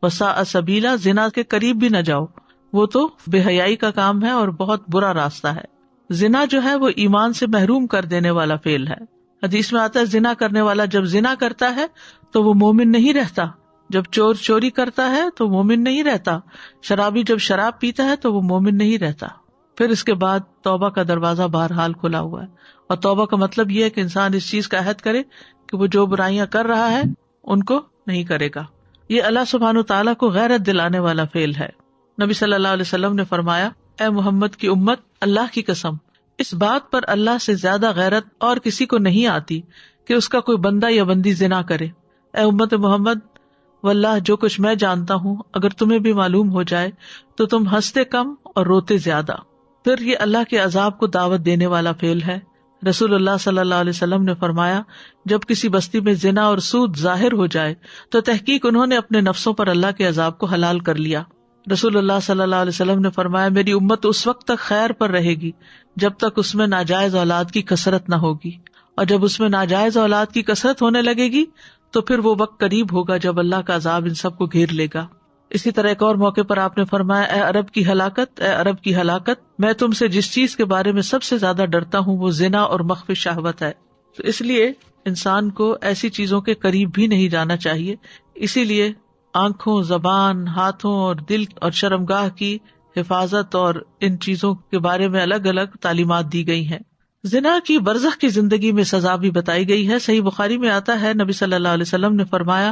وساء سبیلا، زنا کے قریب بھی نہ جاؤ، وہ تو بے حیائی کا کام ہے اور بہت برا راستہ ہے. زنا جو ہے وہ ایمان سے محروم کر دینے والا فعل ہے. حدیث میں آتا ہے زنا کرنے والا جب زنا کرتا ہے تو وہ مومن نہیں رہتا، جب چور چوری کرتا ہے تو مومن نہیں رہتا، شرابی جب شراب پیتا ہے تو وہ مومن نہیں رہتا. پھر اس کے بعد توبہ کا دروازہ بہرحال کھلا ہوا ہے. اور توبہ کا مطلب یہ ہے کہ انسان اس چیز کا عہد کرے کہ وہ جو برائیاں کر رہا ہے ان کو نہیں کرے گا. یہ اللہ سبحانہ وتعالیٰ کو غیرت دلانے والا فعل ہے. نبی صلی اللہ علیہ وسلم نے فرمایا اے محمد کی امت، اللہ کی قسم اس بات پر اللہ سے زیادہ غیرت اور کسی کو نہیں آتی کہ اس کا کوئی بندہ یا بندی زنا کرے. اے امت محمد، واللہ جو کچھ میں جانتا ہوں اگر تمہیں بھی معلوم ہو جائے تو تم ہنستے کم اور روتے زیادہ. پھر یہ اللہ کے عذاب کو دعوت دینے والا فعل ہے. رسول اللہ صلی اللہ علیہ وسلم نے فرمایا جب کسی بستی میں زنا اور سود ظاہر ہو جائے تو تحقیق انہوں نے اپنے نفسوں پر اللہ کے عذاب کو حلال کر لیا. رسول اللہ صلی اللہ علیہ وسلم نے فرمایا میری امت اس وقت تک خیر پر رہے گی جب تک اس میں ناجائز اولاد کی کثرت نہ ہوگی، اور جب اس میں ناجائز اولاد کی کثرت ہونے لگے گی تو پھر وہ وقت قریب ہوگا جب اللہ کا عذاب ان سب کو گھیر لے گا. اسی طرح ایک اور موقع پر آپ نے فرمایا، اے عرب کی ہلاکت، اے عرب کی ہلاکت، میں تم سے جس چیز کے بارے میں سب سے زیادہ ڈرتا ہوں وہ زنا اور مخفی شہوت ہے. تو اس لیے انسان کو ایسی چیزوں کے قریب بھی نہیں جانا چاہیے. اسی لیے آنکھوں، زبان، ہاتھوں اور دل اور شرمگاہ کی حفاظت اور ان چیزوں کے بارے میں الگ الگ تعلیمات دی گئی ہیں. زنا کی برزخ کی زندگی میں سزا بھی بتائی گئی ہے. صحیح بخاری میں آتا ہے، نبی صلی اللہ علیہ وسلم نے فرمایا،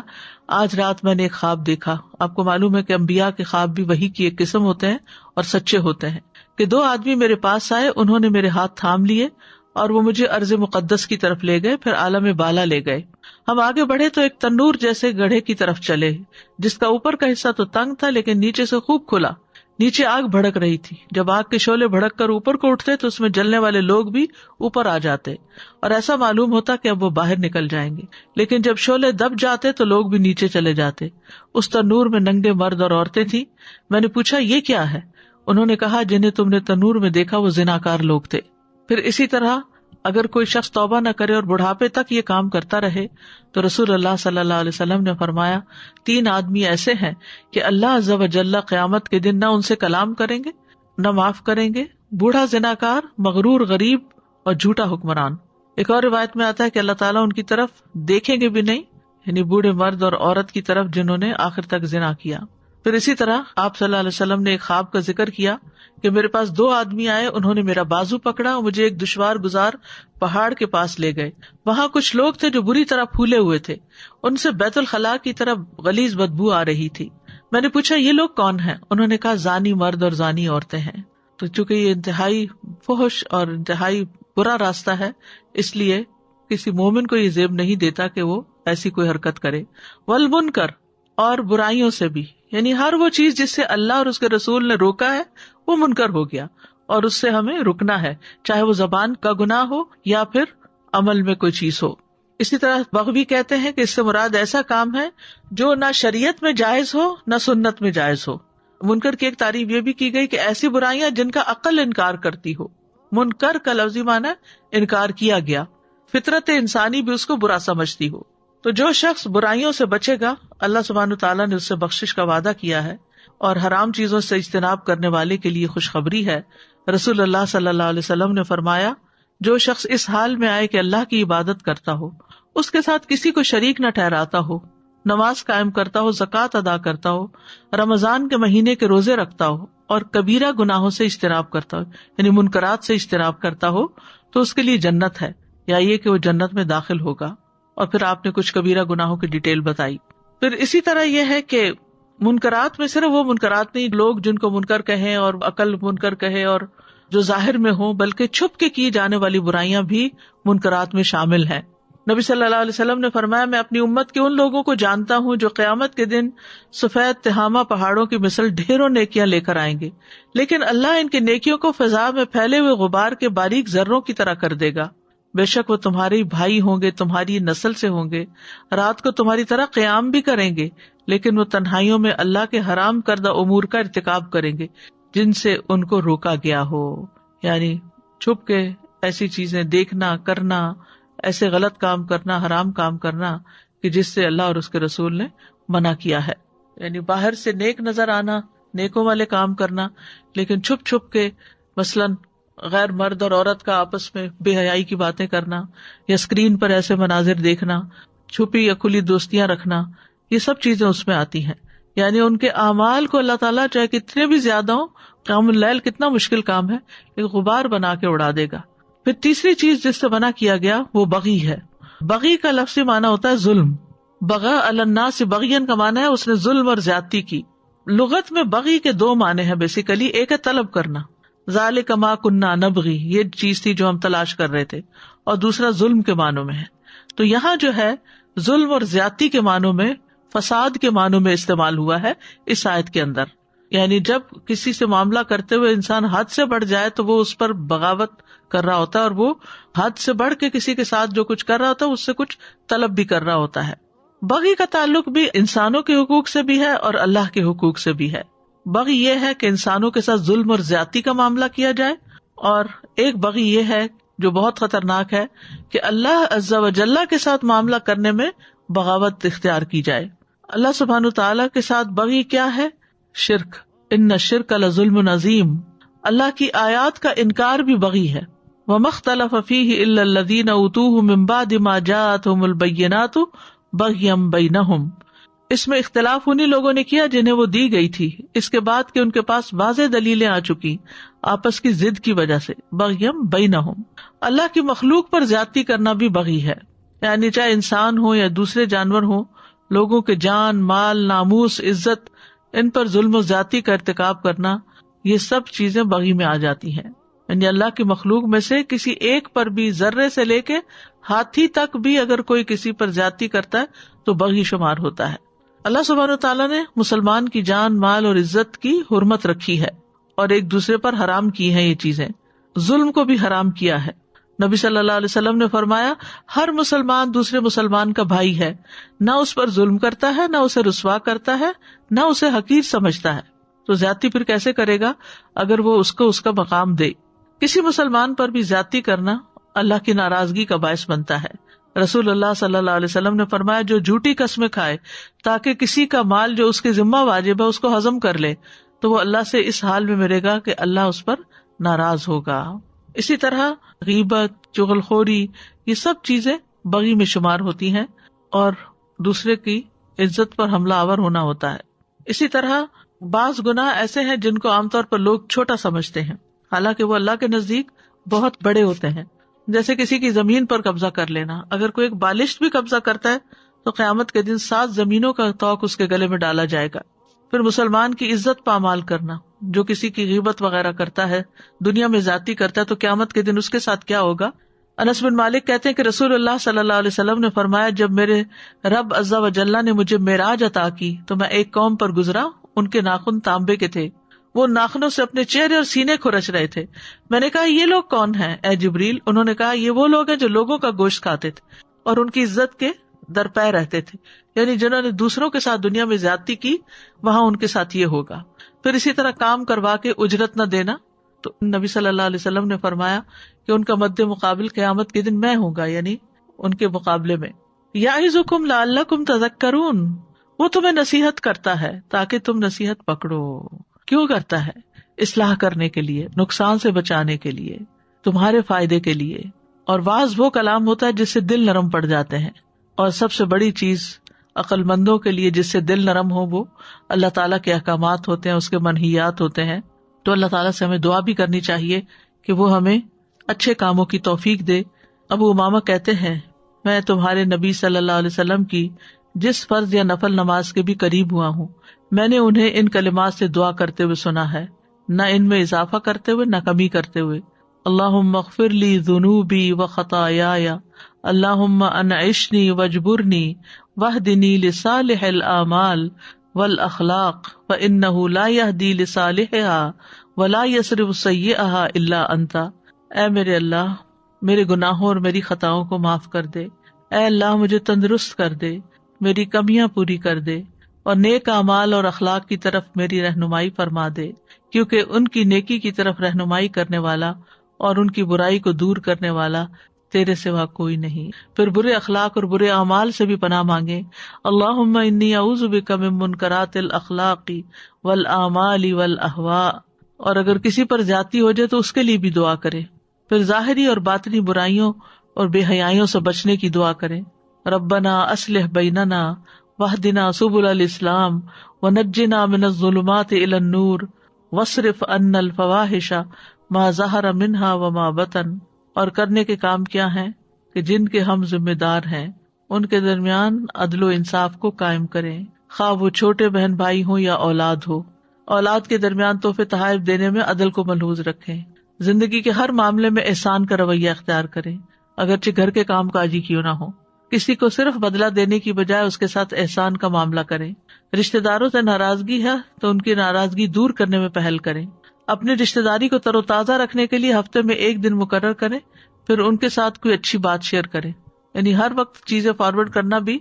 آج رات میں نے ایک خواب دیکھا. آپ کو معلوم ہے کہ انبیاء کے خواب بھی وحی کی ایک قسم ہوتے ہیں اور سچے ہوتے ہیں، کہ دو آدمی میرے پاس آئے، انہوں نے میرے ہاتھ تھام لیے اور وہ مجھے ارض مقدس کی طرف لے گئے، پھر عالم بالا لے گئے. ہم آگے بڑھے تو ایک تنور جیسے گڑھے کی طرف چلے، جس کا اوپر کا حصہ تو تنگ تھا لیکن نیچے سے خوب کھلا. نیچے آگ بھڑک رہی تھی. جب آگ کے شعلے بھڑک کر اوپر کو اٹھتے تو اس میں جلنے والے لوگ بھی اوپر آ جاتے اور ایسا معلوم ہوتا کہ اب وہ باہر نکل جائیں گے. لیکن جب شعلے دب جاتے تو لوگ بھی نیچے چلے جاتے. اس تنور میں ننگے مرد اور عورتیں تھیں. میں نے پوچھا، یہ کیا ہے؟ انہوں نے کہا، جنہیں تم نے تنور میں دیکھا وہ زناکار لوگ تھے. پھر اسی طرح اگر کوئی شخص توبہ نہ کرے اور بڑھاپے تک یہ کام کرتا رہے تو رسول اللہ صلی اللہ علیہ وسلم نے فرمایا، 3 آدمی ایسے ہیں کہ اللہ عز و جل قیامت کے دن نہ ان سے کلام کریں گے نہ معاف کریں گے، بوڑھا زناکار، مغرور غریب اور جھوٹا حکمران. ایک اور روایت میں آتا ہے کہ اللہ تعالیٰ ان کی طرف دیکھیں گے بھی نہیں، یعنی بوڑھے مرد اور عورت کی طرف جنہوں نے آخر تک زنا کیا. پھر اسی طرح آپ صلی اللہ علیہ وسلم نے ایک خواب کا ذکر کیا کہ میرے پاس 2 آدمی آئے، انہوں نے میرا بازو پکڑا اور مجھے ایک دشوار گزار پہاڑ کے پاس لے گئے. وہاں کچھ لوگ تھے جو بری طرح پھولے ہوئے تھے، ان سے بیت الخلاء کی طرف غلیظ بدبو آ رہی تھی. میں نے پوچھا، یہ لوگ کون ہیں؟ انہوں نے کہا، زانی مرد اور زانی عورتیں ہیں. تو چونکہ یہ انتہائی فحش اور انتہائی برا راستہ ہے، اس لیے کسی مومن کو یہ زیب نہیں دیتا کہ وہ ایسی کوئی حرکت کرے. والمنکر، اور برائیوں سے بھی، یعنی ہر وہ چیز جس سے اللہ اور اس کے رسول نے روکا ہے وہ منکر ہو گیا اور اس سے ہمیں رکنا ہے، چاہے وہ زبان کا گناہ ہو یا پھر عمل میں کوئی چیز ہو. اسی طرح بغوی کہتے ہیں کہ اس سے مراد ایسا کام ہے جو نہ شریعت میں جائز ہو نہ سنت میں جائز ہو. منکر کی ایک تعریف یہ بھی کی گئی کہ ایسی برائیاں جن کا عقل انکار کرتی ہو. منکر کا لفظی معنی انکار کیا گیا، فطرت انسانی بھی اس کو برا سمجھتی ہو. تو جو شخص برائیوں سے بچے گا، اللہ سبحانہ تعالیٰ نے اس سے بخشش کا وعدہ کیا ہے اور حرام چیزوں سے اجتناب کرنے والے کے لیے خوشخبری ہے. رسول اللہ صلی اللہ علیہ وسلم نے فرمایا، جو شخص اس حال میں آئے کہ اللہ کی عبادت کرتا ہو، اس کے ساتھ کسی کو شریک نہ ٹھہراتا ہو، نماز قائم کرتا ہو، زکوٰۃ ادا کرتا ہو، رمضان کے مہینے کے روزے رکھتا ہو اور کبیرہ گناہوں سے اجتناب کرتا ہو، یعنی منکرات سے اجتناب کرتا ہو، تو اس کے لیے جنت ہے، یا یہ کہ وہ جنت میں داخل ہوگا. اور پھر آپ نے کچھ کبیرہ گناہوں کی ڈیٹیل بتائی. پھر اسی طرح یہ ہے کہ منکرات میں صرف وہ منکرات نہیں، لوگ جن کو منکر کہیں اور عقل منکر کہے اور جو ظاہر میں ہوں، بلکہ چھپ کے کی جانے والی برائیاں بھی منکرات میں شامل ہیں. نبی صلی اللہ علیہ وسلم نے فرمایا، میں اپنی امت کے ان لوگوں کو جانتا ہوں جو قیامت کے دن سفید تہامہ پہاڑوں کی مثل ڈھیروں نیکیاں لے کر آئیں گے، لیکن اللہ ان کی نیکیوں کو فضا میں پھیلے ہوئے غبار کے باریک ذروں کی طرح کر دے گا. بے شک وہ تمہارے بھائی ہوں گے، تمہاری نسل سے ہوں گے، رات کو تمہاری طرح قیام بھی کریں گے، لیکن وہ تنہائیوں میں اللہ کے حرام کردہ امور کا ارتکاب کریں گے جن سے ان کو روکا گیا ہو. یعنی چھپ کے ایسی چیزیں دیکھنا، کرنا، ایسے غلط کام کرنا، حرام کام کرنا کہ جس سے اللہ اور اس کے رسول نے منع کیا ہے. یعنی باہر سے نیک نظر آنا، نیکوں والے کام کرنا، لیکن چھپ چھپ کے مثلاً غیر مرد اور عورت کا آپس میں بے حیائی کی باتیں کرنا یا اسکرین پر ایسے مناظر دیکھنا، چھپی یا کھلی دوستیاں رکھنا، یہ سب چیزیں اس میں آتی ہیں. یعنی ان کے اعمال کو اللہ تعالیٰ چاہے کتنے بھی زیادہ ہوں، قیام اللیل کتنا مشکل کام ہے، ایک غبار بنا کے اڑا دے گا. پھر تیسری چیز جس سے منع کیا گیا وہ بغی ہے. بغی کا لفظی معنی ہوتا ہے ظلم. بغا علی الناس بغین کا معنی ہے اس نے ظلم اور زیادتی کی. لغت میں بغی کے 2 معنی ہیں بیسیکلی. ایک ہے طلب کرنا، ذالک ما کنا نبغی، یہ چیز تھی جو ہم تلاش کر رہے تھے، اور دوسرا ظلم کے معنوں میں ہے. تو یہاں جو ہے ظلم اور زیادتی کے معنوں میں، فساد کے معنوں میں استعمال ہوا ہے اس آیت کے اندر. یعنی جب کسی سے معاملہ کرتے ہوئے انسان حد سے بڑھ جائے تو وہ اس پر بغاوت کر رہا ہوتا ہے، اور وہ حد سے بڑھ کے کسی کے ساتھ جو کچھ کر رہا ہوتا ہے اس سے کچھ طلب بھی کر رہا ہوتا ہے. بغی کا تعلق بھی انسانوں کے حقوق سے بھی ہے اور اللہ کے حقوق سے بھی ہے. بغی یہ ہے کہ انسانوں کے ساتھ ظلم اور زیادتی کا معاملہ کیا جائے، اور ایک بغی یہ ہے جو بہت خطرناک ہے کہ اللہ عز و جل کے ساتھ معاملہ کرنے میں بغاوت اختیار کی جائے. اللہ سبحانہ وتعالیٰ کے ساتھ بغی کیا ہے؟ شرک. ان الشرک لظلم عظیم. اللہ کی آیات کا انکار بھی بغی ہے. وما اختلف فیہ الا الذین اوتوہ من بعد ما جاءتہم البینات بغیا بینہم. اس میں اختلاف انہی لوگوں نے کیا جنہیں وہ دی گئی تھی اس کے بعد کہ ان کے پاس واضح دلیلیں آ چکی آپس کی ضد کی وجہ سے. بغیم بینہم. اللہ کی مخلوق پر زیادتی کرنا بھی بغی ہے، یعنی چاہے انسان ہو یا دوسرے جانور ہو، لوگوں کے جان، مال، ناموس، عزت، ان پر ظلم و زیادتی کا ارتکاب کرنا، یہ سب چیزیں بغی میں آ جاتی ہیں. یعنی اللہ کی مخلوق میں سے کسی ایک پر بھی، ذرے سے لے کے ہاتھی تک بھی اگر کوئی کسی پر زیادتی کرتا ہے تو بغی شمار ہوتا ہے. اللہ سبحانہ وتعالیٰ نے مسلمان کی جان، مال اور عزت کی حرمت رکھی ہے اور ایک دوسرے پر حرام کی ہیں یہ چیزیں. ظلم کو بھی حرام کیا ہے. نبی صلی اللہ علیہ وسلم نے فرمایا ہر مسلمان دوسرے مسلمان کا بھائی ہے، نہ اس پر ظلم کرتا ہے، نہ اسے رسوا کرتا ہے، نہ اسے حقیر سمجھتا ہے. تو زیادتی پھر کیسے کرے گا اگر وہ اس کو اس کا مقام دے. کسی مسلمان پر بھی زیادتی کرنا اللہ کی ناراضگی کا باعث بنتا ہے. رسول اللہ صلی اللہ علیہ وسلم نے فرمایا جو جھوٹی قسمیں کھائے تاکہ کسی کا مال جو اس کے ذمہ واجب ہے اس کو ہضم کر لے تو وہ اللہ سے اس حال میں مرے گا کہ اللہ اس پر ناراض ہوگا. اسی طرح غیبت، چغل خوری، یہ سب چیزیں بغی میں شمار ہوتی ہیں اور دوسرے کی عزت پر حملہ آور ہونا ہوتا ہے. اسی طرح بعض گناہ ایسے ہیں جن کو عام طور پر لوگ چھوٹا سمجھتے ہیں حالانکہ وہ اللہ کے نزدیک بہت بڑے ہوتے ہیں. جیسے کسی کی زمین پر قبضہ کر لینا. اگر کوئی ایک بالشت بھی قبضہ کرتا ہے تو قیامت کے دن 7 زمینوں کا طوق اس کے گلے میں ڈالا جائے گا. پھر مسلمان کی عزت پامال کرنا، جو کسی کی غیبت وغیرہ کرتا ہے، دنیا میں زیادتی کرتا ہے، تو قیامت کے دن اس کے ساتھ کیا ہوگا. انس بن مالک کہتے ہیں کہ رسول اللہ صلی اللہ علیہ وسلم نے فرمایا جب میرے رب عز و جل نے مجھے معراج عطا کی تو میں ایک قوم پر گزرا، ان کے ناخن تانبے کے تھے، وہ ناخنوں سے اپنے چہرے اور سینے کھرچ رہے تھے. میں نے کہا یہ لوگ کون ہیں اے جبریل؟ انہوں نے کہا یہ وہ لوگ ہیں جو لوگوں کا گوشت کھاتے تھے اور ان کی عزت کے درپے رہتے تھے، یعنی جنہوں نے دوسروں کے ساتھ دنیا میں زیادتی کی وہاں ان کے ساتھ یہ ہوگا. پھر اسی طرح کام کروا کے اجرت نہ دینا، تو نبی صلی اللہ علیہ وسلم نے فرمایا کہ ان کا مد مقابل قیامت کے دن میں ہوں گا، یعنی ان کے مقابلے میں. یعظکم لعلکم تذکرون، وہ تمہیں نصیحت کرتا ہے تاکہ تم نصیحت پکڑو. کیوں کرتا ہے؟ اصلاح کرنے کے لیے، نقصان سے بچانے کے لیے، تمہارے فائدے کے لیے. اور واعظ وہ کلام ہوتا ہے جس سے دل نرم پڑ جاتے ہیں، اور سب سے بڑی چیز عقل مندوں کے لیے جس سے دل نرم ہو وہ اللہ تعالیٰ کے احکامات ہوتے ہیں، اس کے منہیات ہوتے ہیں. تو اللہ تعالیٰ سے ہمیں دعا بھی کرنی چاہیے کہ وہ ہمیں اچھے کاموں کی توفیق دے. ابو امامہ کہتے ہیں میں تمہارے نبی صلی اللہ علیہ وسلم کی جس فرض یا نفل نماز کے بھی قریب ہوا ہوں، میں نے انہیں ان کلمات سے دعا کرتے ہوئے سنا ہے، نہ ان میں اضافہ کرتے ہوئے نہ کمی کرتے ہوئے. اللہم اغفر لی ذنوبی و خطایای، اللہم انعشنی واجبرنی واہدنی لصالح الاعمال والاخلاق فانہ لا یہدی لصالحها ولا یصرف سیئها الا انت. اے میرے اللہ، میرے گناہوں اور میری خطاؤں کو معاف کر دے. اے اللہ مجھے تندرست کر دے، میری کمیاں پوری کر دے اور نیک اعمال اور اخلاق کی طرف میری رہنمائی فرما دے، کیونکہ ان کی نیکی کی طرف رہنمائی کرنے والا اور ان کی برائی کو دور کرنے والا تیرے سوا کوئی نہیں. پھر برے اخلاق اور برے اعمال سے بھی پناہ مانگے. اللہم انی اعوذ بک من منکرات الاخلاق والاعمال والاہواء. اور اگر کسی پر زیادتی ہو جائے تو اس کے لیے بھی دعا کرے. پھر ظاہری اور باطنی برائیوں اور بے حیائیوں سے بچنے کی دعا کرے. ربنا اصلح بیننا واہدنا سبل الاسلام ونجنا من الظلمات الى النور واصرف عنا الفواحش ما ظہر منها وما بطن. اور کرنے کے کام کیا ہیں کہ جن کے ہم ذمہ دار ہیں ان کے درمیان عدل و انصاف کو قائم کریں، خواہ وہ چھوٹے بہن بھائی ہوں یا اولاد ہو. اولاد کے درمیان تحفے تحائف دینے میں عدل کو ملحوظ رکھیں. زندگی کے ہر معاملے میں احسان کا رویہ اختیار کریں، اگرچہ گھر کے کام کاج ہی کیوں نہ ہو. کسی کو صرف بدلہ دینے کی بجائے اس کے ساتھ احسان کا معاملہ کریں. رشتہ داروں سے ناراضگی ہے تو ان کی ناراضگی دور کرنے میں پہل کریں. اپنی رشتہ داری کو تر و تازہ رکھنے کے لیے ہفتے میں 1 دن مقرر کریں، پھر ان کے ساتھ کوئی اچھی بات شیئر کریں. یعنی ہر وقت چیزیں فارورڈ کرنا بھی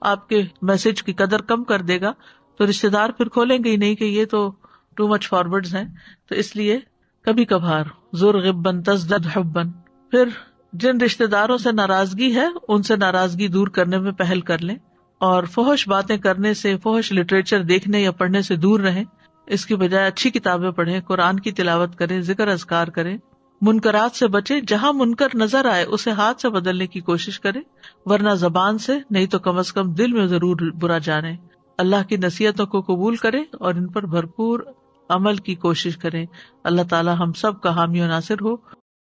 آپ کے میسج کی قدر کم کر دے گا، تو رشتہ دار پھر کھولیں گے ہی نہیں کہ یہ تو ٹو مچ فارورڈز ہیں. تو اس لیے کبھی کبھار زور غبن تزدد حبن. پھر جن رشتہ داروں سے ناراضگی ہے ان سے ناراضگی دور کرنے میں پہل کر لیں. اور فحش باتیں کرنے سے، فحش لٹریچر دیکھنے یا پڑھنے سے دور رہیں. اس کی بجائے اچھی کتابیں پڑھیں، قرآن کی تلاوت کریں، ذکر اذکار کریں. منکرات سے بچیں، جہاں منکر نظر آئے اسے ہاتھ سے بدلنے کی کوشش کریں، ورنہ زبان سے نہیں تو کم از کم دل میں ضرور برا جانیں. اللہ کی نصیحتوں کو قبول کریں اور ان پر بھرپور عمل کی کوشش کریں. اللہ تعالی ہم سب کا حامی و ناصر ہو.